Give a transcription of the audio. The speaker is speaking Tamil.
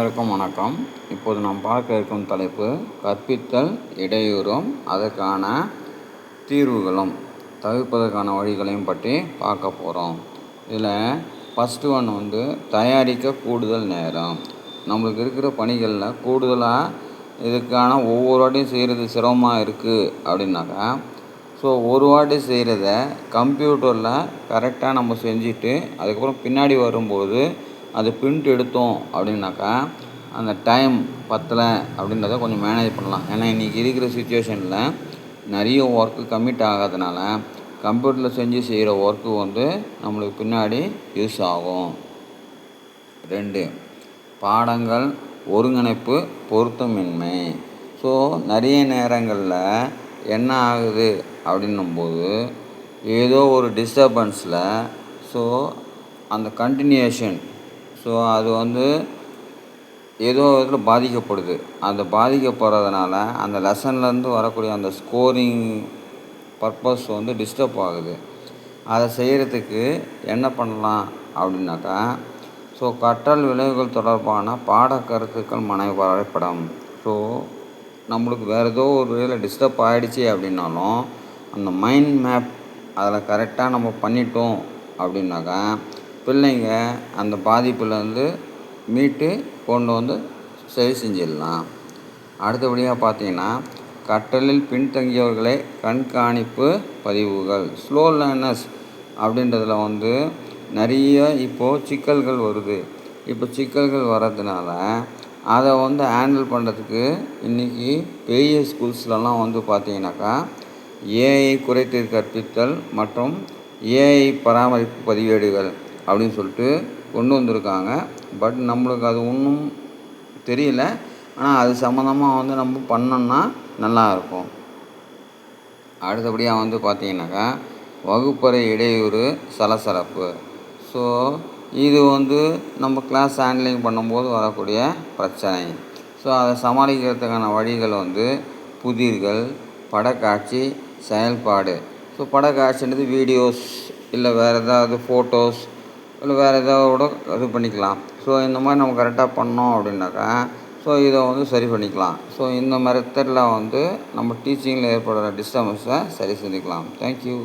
அனைவருக்கும் வணக்கம். இப்போது நாம் பார்க்க இருக்கும் தலைப்பு கற்பித்தல் இடையூறும் அதற்கான தீர்வுகளும் தவிர்ப்பதற்கான வழிகளையும் பற்றி பார்க்க போகிறோம். இதில் ஃபஸ்ட்டு ஒன் தயாரிக்க கூடுதல் நேரம். நம்மளுக்கு இருக்கிற பணிகளில் கூடுதலாக இதுக்கான ஒவ்வொரு வாட்டியும் செய்கிறது சிரமமாக இருக்குது அப்படின்னாக்கா, ஒரு வாட்டி செய்கிறத கம்ப்யூட்டரில் கரெக்டாக நம்ம செஞ்சுட்டு அதுக்கப்புறம் பின்னாடி வரும்போது அது பிரிண்ட் எடுத்தோம் அப்படின்னாக்கா அந்த டைம் பத்தலை அப்படின்றத கொஞ்சம் மேனேஜ் பண்ணலாம். ஏன்னா இன்றைக்கி இருக்கிற சுச்சுவேஷனில் நிறைய ஒர்க்கு கம்மிட் ஆகாதனால கம்ப்யூட்டரில் செஞ்சு செய்கிற ஒர்க்கு நம்மளுக்கு பின்னாடி யூஸ் ஆகும். 2, பாடங்கள் ஒருங்கிணைப்பு பொருத்தமின்மை. நிறைய நேரங்களில் என்ன ஆகுது அப்படின்னும்போது ஏதோ ஒரு டிஸ்டர்பன்ஸில் அந்த கண்டினியூஷன் அது ஏதோ இதில் பாதிக்கப்படுது. அந்த பாதிக்கப்படுறதுனால அந்த லெசன்லேருந்து வரக்கூடிய அந்த ஸ்கோரிங் பர்பஸ் டிஸ்டர்ப் ஆகுது. அதை செய்கிறதுக்கு என்ன பண்ணலாம் அப்படின்னாக்கா, கற்றல் விளைவுகள் தொடர்பான பாடக்கருத்துக்கள் வரைபடம். நம்மளுக்கு வேறு ஏதோ ஒரு வகையில் டிஸ்டர்ப் ஆகிடுச்சி அப்படின்னாலும் அந்த மைண்ட் மேப் அதில் கரெக்டாக நம்ம பண்ணிட்டோம் அப்படின்னாக்கா பிள்ளைங்க அந்த பாதிப்புலேருந்து மீட்டு கொண்டு சரி செஞ்சிடலாம். அடுத்தபடியாக பார்த்தீங்கன்னா, கற்றலில் பின்தங்கியவர்களை கண்காணிப்பு பதிவுகள். ஸ்லோ லேர்னர்ஸ் அப்படின்றதில் நிறைய இப்போது சிக்கல்கள் வருது. இப்போ சிக்கல்கள் வர்றதுனால அதை ஹேண்டில் பண்ணுறதுக்கு இன்றைக்கி பெரிய ஸ்கூல்ஸ்லலாம் பார்த்தீங்கன்னாக்கா ஏஐ குறைதீர் கற்பித்தல் மற்றும் ஏஐ பராமரிப்பு பதிவேடுகள் அப்படின்னு சொல்லிட்டு கொண்டு வந்திருக்காங்க. பட் நம்மளுக்கு அது ஒன்றும் தெரியல. ஆனால் அது சம்மந்தமாக நம்ம பண்ணோம்னா நல்லாயிருக்கும். அடுத்தபடியாக பார்த்தீங்கன்னாக்கா வகுப்பறை இடையூறு சலசலப்பு. இது நம்ம கிளாஸ் ஹேண்ட்லிங் பண்ணும்போது வரக்கூடிய பிரச்சனை. அதை சமாளிக்கிறதுக்கான வழிகள் புதிர்கள், படக்காட்சி, செயல்பாடு. படக்காட்சின்றது வீடியோஸ் இல்லை வேறு ஏதாவது ஃபோட்டோஸ் இல்லை வேறு ஏதாவது கூட இது பண்ணிக்கலாம். இந்த மாதிரி நம்ம கரெக்டாக பண்ணோம் அப்படின்னாக்கா இதை சரி பண்ணிக்கலாம். இந்த மெத்தடில் நம்ம டீச்சிங்கில் ஏற்படுற டிஸ்டர்பன்ஸை சரி செஞ்சுக்கலாம். தேங்க்யூ.